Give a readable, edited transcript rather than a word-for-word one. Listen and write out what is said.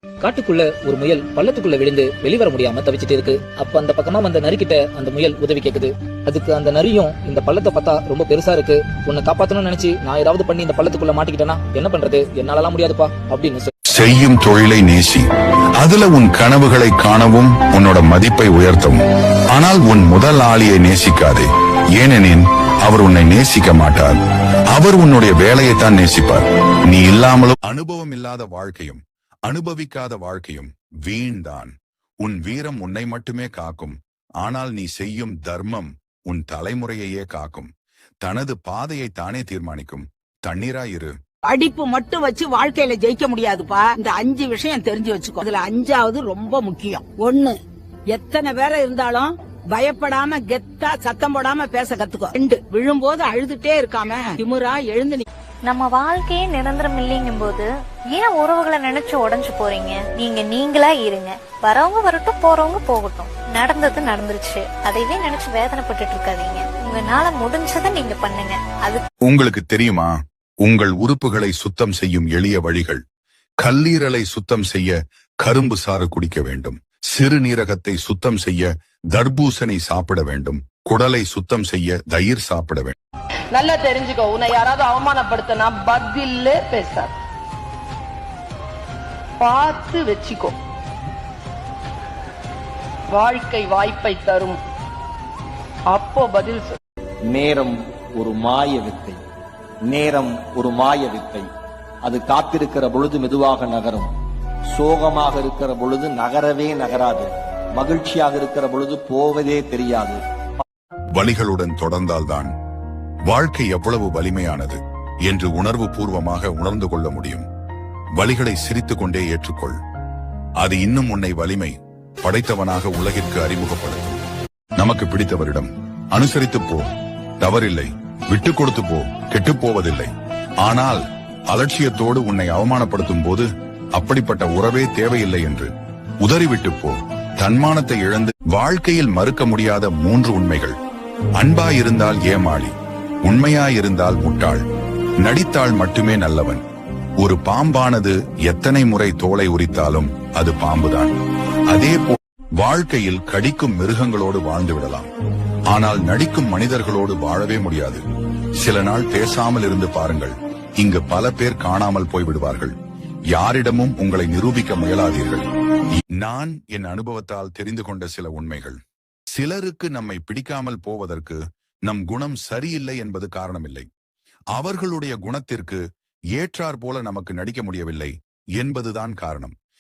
காட்டுக்குள்ள ஒரு முயல் பள்ளத்துக்குள்ள விழுந்து வெளிவர முடியாம தவிச்சிட்டு இருக்கு. அப்ப அந்த பக்கமா வந்த நரிக்கிட்ட அந்த முயல் உதவி கேக்குது. அதுக்கு அந்த நரியும், இந்த பள்ளத்தை பார்த்தா ரொம்ப பெருசா இருக்கு, உன்னை காப்பாத்தணும்னு நினைச்சு நான் ஏதாவது பண்ணி இந்த பள்ளத்துக்குள்ள மாட்டிக்கிட்டேனா என்ன பண்றது, என்னாலலாம் முடியாதுப்பா அப்படின்னு செய்யும் தொழிலை நேசி, அதுல உன் கனவுகளை காணவும் உன்னோட மதிப்பை உயர்த்தவும். ஆனால் உன் முதலாளியை நேசிக்காதே, ஏனெனில் அவர் உன்னை நேசிக்க மாட்டார். அவர் உன்னுடைய வேலையைத்தான் நேசிப்பார். நீ இல்லாமலும் அனுபவம் இல்லாத வாழ்க்கையும் அனுபவிக்காத வாழ்க்கையும் வீண்தான். உன் வீரம் உன்னை மட்டுமே காக்கும், ஆனால் நீ செய்யும் தர்மம் உன் தலைமுறையையே காக்கும். தனது பாதையை தானே தீர்மானிக்கும். தண்ணீராயிரு. படிப்பு மட்டும் வச்சு வாழ்க்கையில ஜெயிக்க முடியாதுப்பா. இந்த 5 விஷயம் தெரிஞ்சு வச்சுக்கோ. அதுல 5வது ரொம்ப முக்கியம். 1, எத்தனை பேரை இருந்தாலும் பயப்படாம கெத்தா சத்தம் போடாம பேச கத்துக்கோ. 2, விழும்போது அழுதுட்டே இருக்காம திமிரா எழுந்து. நம்ம வாழ்க்கையே நிரந்தரம் இல்லைங்கும் போது ஏன் உறவுகளை நினைச்சு உடைஞ்சு போறீங்க? நீங்களா இருங்க. வரவங்க வரட்டும், போறவங்க போகட்டும். நடந்தது நடந்துருச்சு, அதைவே நினைச்சு வேதனைப்பட்டு இருக்காதீங்க. உங்களால முடிஞ்சதை நீங்க பண்ணுங்க. அது உங்களுக்கு தெரியுமா, உங்கள் உறுப்புகளை சுத்தம் செய்யும் எளிய வழிகள்? கல்லீரலை சுத்தம் செய்ய கரும்பு சாறு குடிக்க வேண்டும். சிறுநீரகத்தை சுத்தம் செய்ய தர்பூசணி சாப்பிட வேண்டும். குடலை சுத்தம் செய்ய தயிர் சாப்பிட வேண்டும். நல்லா தெரிஞ்சுக்கோ, உன்னை யாராவது அவமானப்படுத்தினா பதிலே பேசாத, பார்த்து வச்சுக்கோ. வாழ்க்கை வாய்ப்பை தரும், அப்போ பதில் சொல். நேரம் ஒரு மாய வித்தை. நேரம் ஒரு மாய வித்தை. அது காத்திருக்கிற பொழுது மெதுவாக நகரும். சோகமாக இருக்கிற பொழுது நகரவே நகராது. மகிழ்ச்சியாக இருக்கிற பொழுது போவதே தெரியாது. வலிகளுடன் தொடர்ந்தால்தான் வாழ்க்கை எவ்வளவு வலிமையானது என்று உணர்வு பூர்வமாக உணர்ந்து கொள்ள முடியும். வலிகளை சிரித்துக் கொண்டே ஏற்றுக்கொள். அது இன்னும் உன்னை வலிமை படைத்தவனாக உலகிற்கு அறிமுகப்படுத்தும். நமக்கு பிடித்தவரிடம் அனுசரித்து போ, தவறில்லை. விட்டு கொடுத்து போ, கெட்டுப் போவதில்லை. ஆனால் அலட்சியத்தோடு உன்னை அவமானப்படுத்தும் போது அப்படிப்பட்ட உறவே தேவையில்லை என்று உதறிவிட்டு போ. தன்மானத்தை இழந்து வாழ்க்கையில் மறுக்க முடியாத 3 உண்மைகள். அன்பாயிருந்தால் ஏமாளி, உண்மையாயிருந்தால் முட்டாள், நடித்தால் மட்டுமே நல்லவன். ஒரு பாம்பானது எத்தனை முறை தோலை உரித்தாலும் அது பாம்புதான். அதே போல் வாழ்க்கையில் கடிக்கும் மிருகங்களோடு வாழ்ந்து விடலாம், ஆனால் நடிக்கும் மனிதர்களோடு வாழவே முடியாது. சில நாள் பேசாமல் இருந்து பாருங்கள். இங்கு பல பேர் காணாமல் போய்விடுவார்கள். யாரிடமும் உங்களை நிரூபிக்க முயலாதீர்கள். நான் என் அனுபவத்தால் தெரிந்து கொண்ட சில உண்மைகள். சிலருக்கு நம்மை பிடிக்காமல் போவதற்கு நம் குணம் சரியில்லை என்பது காரணமில்லை. அவர்களுடைய குணத்திற்கு ஏற்றாற் போல நமக்கு நடிக்க முடியவில்லை என்பதுதான் காரணம்.